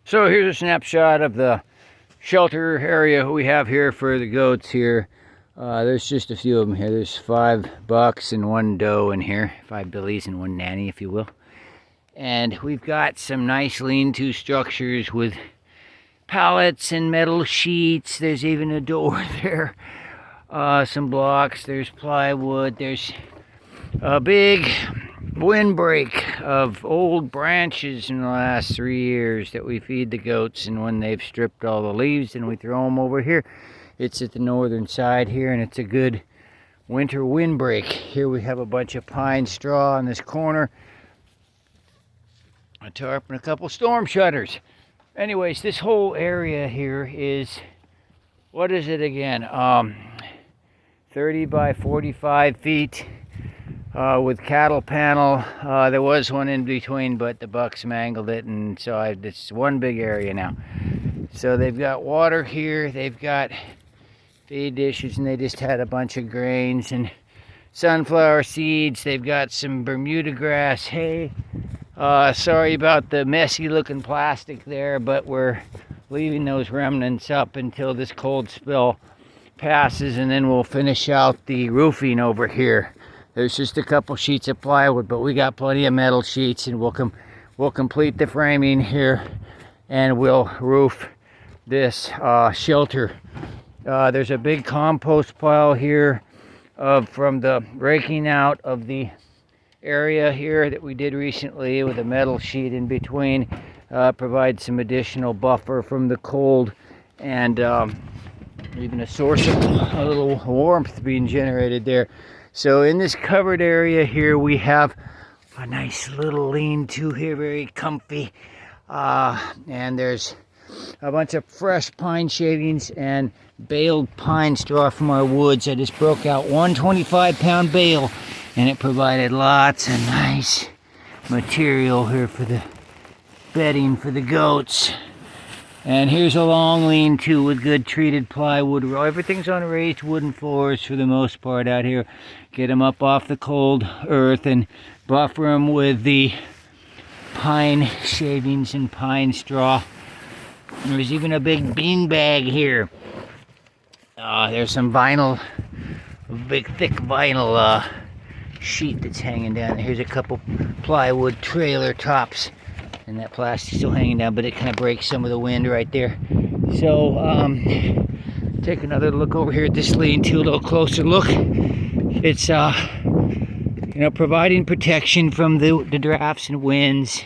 So here's a snapshot of the shelter area we have here for the goats here. There's just a few of them here. There's 5 bucks and 1 doe in here. 5 billies and 1 nanny, if you will. And we've got some nice lean-to structures with pallets and metal sheets. There's even a door there. Some blocks. There's plywood. There's a big windbreak of old branches in the last 3 years that we feed the goats, and when they've stripped all the leaves, then we throw them over here. It's at the northern side here, and it's a good winter windbreak. Here we have a bunch of pine straw in this corner, a tarp, and a couple storm shutters. Anyways, this whole area here is, what is it again, 30 by 45 feet. With cattle panel. There was one in between, but the bucks mangled it, and so it's one big area now. So they've got water here, they've got feed dishes, and they just had a bunch of grains and sunflower seeds. They've got some Bermuda grass hay. Sorry about the messy looking plastic there, but we're leaving those remnants up until this cold spell passes, and then we'll finish out the roofing over here. There's just a couple sheets of plywood, but we got plenty of metal sheets, and we'll complete the framing here, and we'll roof this shelter. There's a big compost pile here from the breaking out of the area here that we did recently with a metal sheet in between. Provides some additional buffer from the cold, and even a source of a little warmth being generated there. So in this covered area here, we have a nice little lean-to here, very comfy. And there's a bunch of fresh pine shavings and baled pine straw from our woods. I just broke out one 25-pound bale, and it provided lots of nice material here for the bedding for the goats. And here's a long lean-to with good treated plywood. Everything's on raised wooden floors for the most part out here. Get them up off the cold earth and buffer them with the pine shavings and pine straw. And there's even a big bean bag here. There's some vinyl, a big thick vinyl sheet that's hanging down. Here's a couple plywood trailer tops. And that plastic's still hanging down, but it kind of breaks some of the wind right there. So, take another look over here at this lean-to, a little closer look. It's, providing protection from the drafts and winds.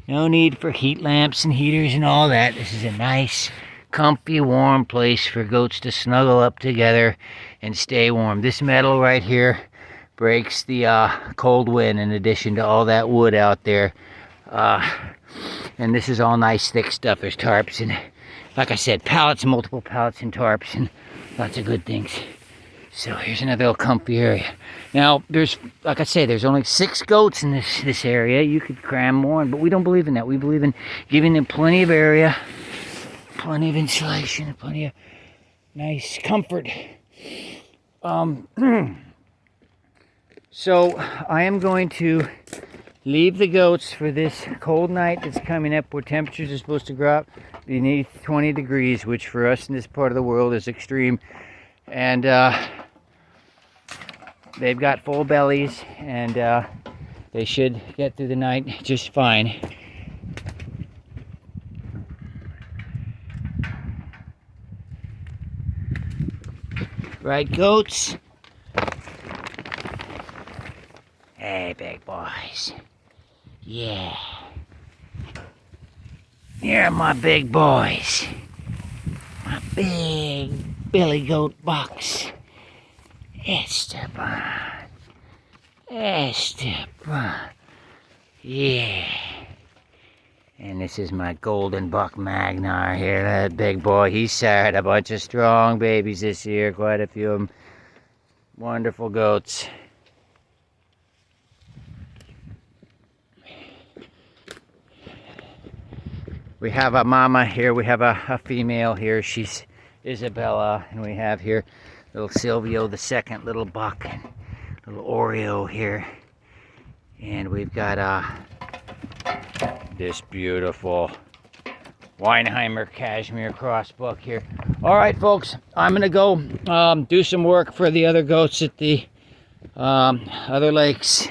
No need for heat lamps and heaters and all that. This is a nice, comfy, warm place for goats to snuggle up together and stay warm. This metal right here breaks the cold wind, in addition to all that wood out there. And this is all nice thick stuff. There's tarps and, like I said, pallets, multiple pallets and tarps, and lots of good things. So here's another little comfy area. Now, like I say, there's only 6 goats in this area. You could cram more in, but we don't believe in that. We believe in giving them plenty of area, plenty of insulation, plenty of nice comfort. So I am going to leave the goats for this cold night that's coming up, where temperatures are supposed to drop beneath 20 degrees, which for us in this part of the world is extreme. And they've got full bellies, and they should get through the night just fine. Right, goats? Hey, big boys. Yeah. You're my big boys. My big billy goat bucks. Esteban. Yeah. And this is my golden buck Magnar here. That big boy, he's had a bunch of strong babies this year. Quite a few of them. Wonderful goats. We have a mama here, we have a female here, she's Isabella, and we have here little Silvio the second, little buck, and little Oreo here. And we've got this beautiful Weinheimer Cashmere crossbuck here. All right, folks, I'm gonna go do some work for the other goats at the other lakes.